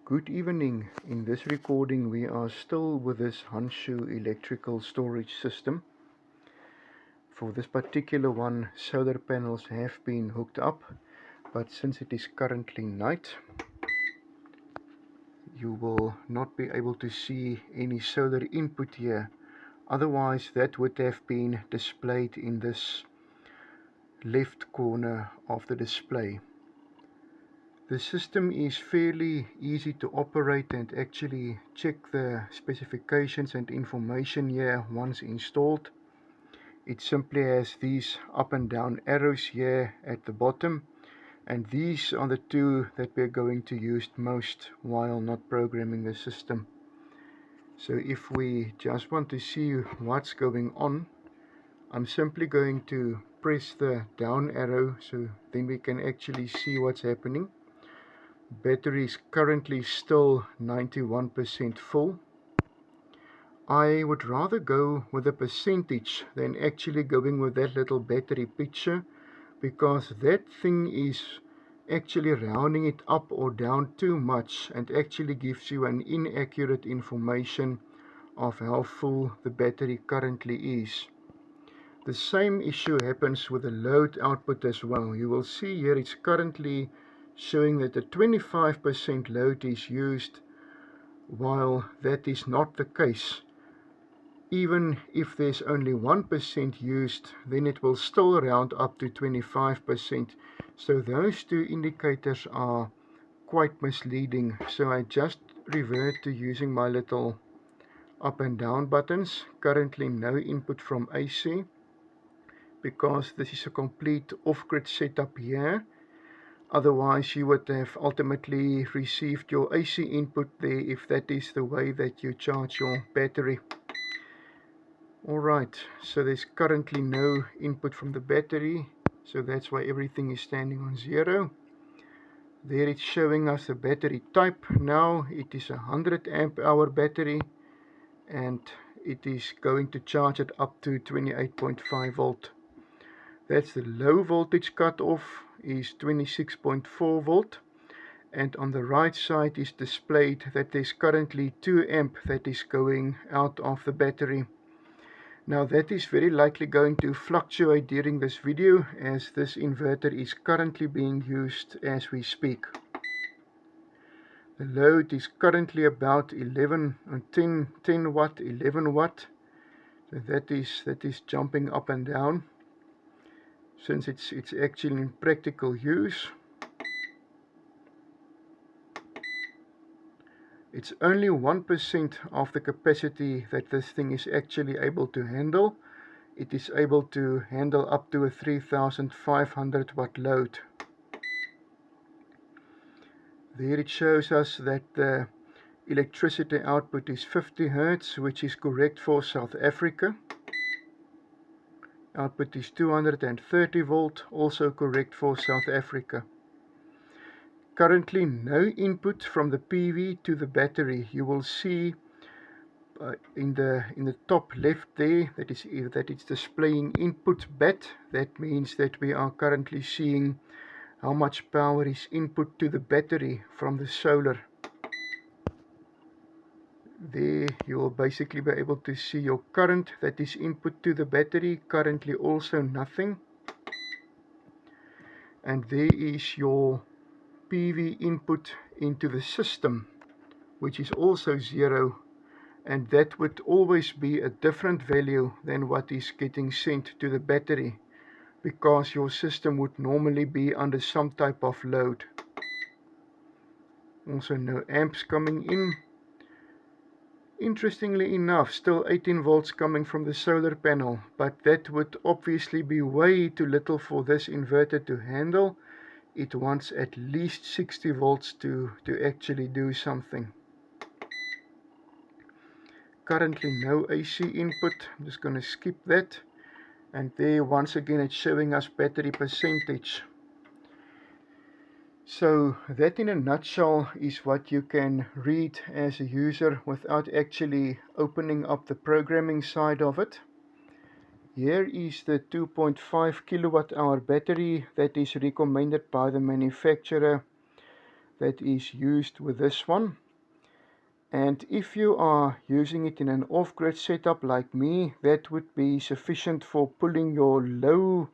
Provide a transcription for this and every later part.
Good evening. In this recording we are still with this Hanshu electrical storage system. For this particular one, solar panels have been hooked up, but since it is currently night, you will not be able to see any solar input here. Otherwise that would have been displayed in this left corner of the display. The system is fairly easy to operate and actually check the specifications and information here once installed. It simply has these up and down arrows here at the bottom, and these are the two that we're going to use most while not programming the system. So if we just want to see what's going on, I'm simply going to press the down arrow so then we can actually see what's happening. Battery is currently still 91% full. I would rather go with a percentage than actually going with that little battery picture, because that thing is actually rounding it up or down too much and actually gives you an inaccurate information of how full the battery currently is. The same issue happens with the load output as well. You will see here it's currently showing that the 25% load is used, while that is not the case. Even if there's only 1% used, then it will still round up to 25%. So those two indicators are quite misleading. So I just revert to using my little up and down buttons. Currently no input from AC, because this is a complete off-grid setup here. Otherwise you would have ultimately received your AC input there if that is the way that you charge your battery. Alright, so there's currently no input from the battery, so that's why everything is standing on 0. There it's showing us the battery type. Now it is a 100 amp hour battery, and it is going to charge it up to 28.5 volt. That's the low voltage cutoff, is 26.4 volt, and on the right side is displayed that there's currently 2 amp that is going out of the battery. Now that is very likely going to fluctuate during this video, as this inverter is currently being used as we speak. The load is currently about 10 watt, 11 watt. So that is jumping up and down since it's actually in practical use. It's only 1% of the capacity that this thing is actually able to handle. It is able to handle up to a 3500 watt load. There it shows us that the electricity output is 50 Hertz, which is correct for South Africa. Output is 230 volt, also correct for South Africa. Currently no input from the PV to the battery. You will see in the top left there that it's displaying input BAT. That means that we are currently seeing how much power is input to the battery from the solar. There you will basically be able to see your current that is input to the battery, currently also nothing. And there is your PV input into the system, which is also 0, and that would always be a different value than what is getting sent to the battery, because your system would normally be under some type of load. Also no amps coming in. Interestingly enough, still 18 volts coming from the solar panel, but that would obviously be way too little for this inverter to handle. It wants at least 60 volts to actually do something. Currently no AC input. I'm just going to skip that. And there once again it's showing us battery percentage. So that in a nutshell is what you can read as a user without actually opening up the programming side of it. Here is the 2.5 kilowatt hour battery that is recommended by the manufacturer that is used with this one. And if you are using it in an off-grid setup like me, that would be sufficient for pulling your low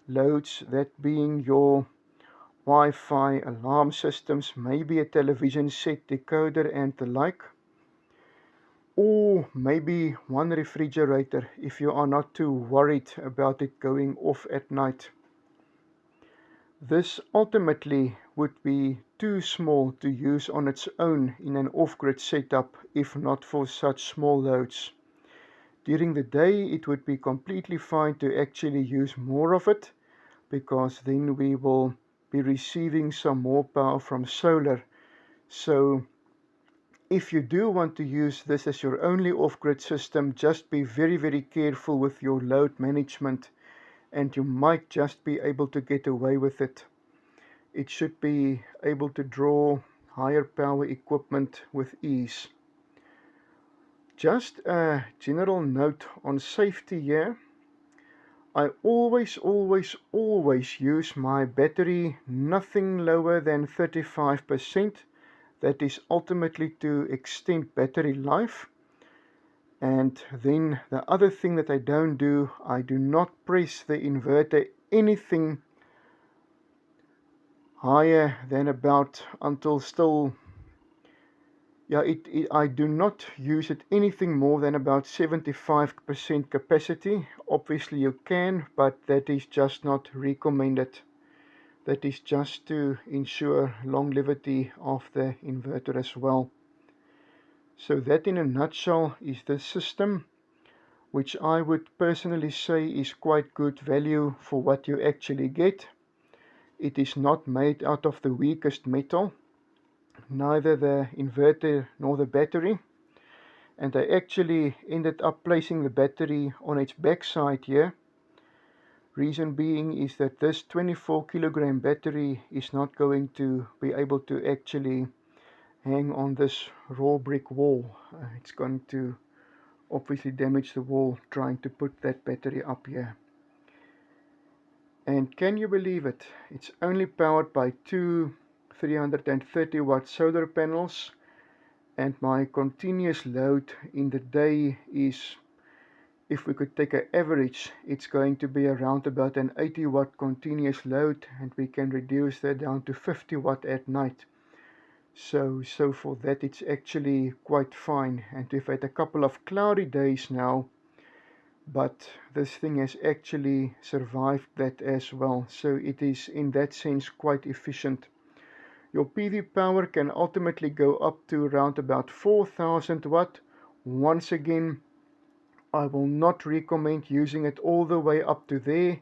loads, that being your Wi-Fi, alarm systems, maybe a television set, decoder and the like, or maybe one refrigerator if you are not too worried about it going off at night. This ultimately would be too small to use on its own in an off-grid setup if not for such small loads. During the day it would be completely fine to actually use more of it, because then we will be receiving some more power from solar. So if you do want to use this as your only off-grid system, just be very, very careful with your load management, and you might just be able to get away with it. It should be able to draw higher power equipment with ease. Just a general note on safety here. I always use my battery nothing lower than 35%. That is ultimately to extend battery life. And then the other thing that I don't do, I do not press the inverter anything higher than about until still, I do not use it anything more than about 75% capacity. Obviously you can, but that is just not recommended. That is just to ensure longevity of the inverter as well. So that in a nutshell is the system, which I would personally say is quite good value for what you actually get. It is not made out of the weakest metal, neither the inverter nor the battery. And I actually ended up placing the battery on its backside here. Reason being is that this 24 kilogram battery is not going to be able to actually hang on this raw brick wall. It's going to obviously damage the wall trying to put that battery up here. And can you believe it? It's only powered by two 330 watt solar panels, and my continuous load in the day is, if we could take an average, it's going to be around about an 80 watt continuous load, and we can reduce that down to 50 watt at night. So for that it's actually quite fine. And we've had a couple of cloudy days now, but this thing has actually survived that as well. So it is in that sense quite efficient. Your PV power can ultimately go up to around about 4000 watt. Once again, I will not recommend using it all the way up to there.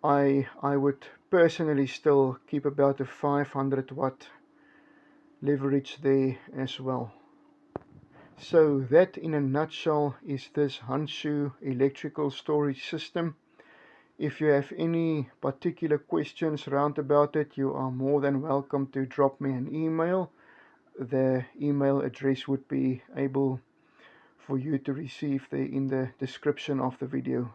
I would personally still keep about a 500 watt leverage there as well. So that in a nutshell is this Hanshu electrical storage system. If you have any particular questions round about it, you are more than welcome to drop me an email. The email address would be able for you to receive there in the description of the video.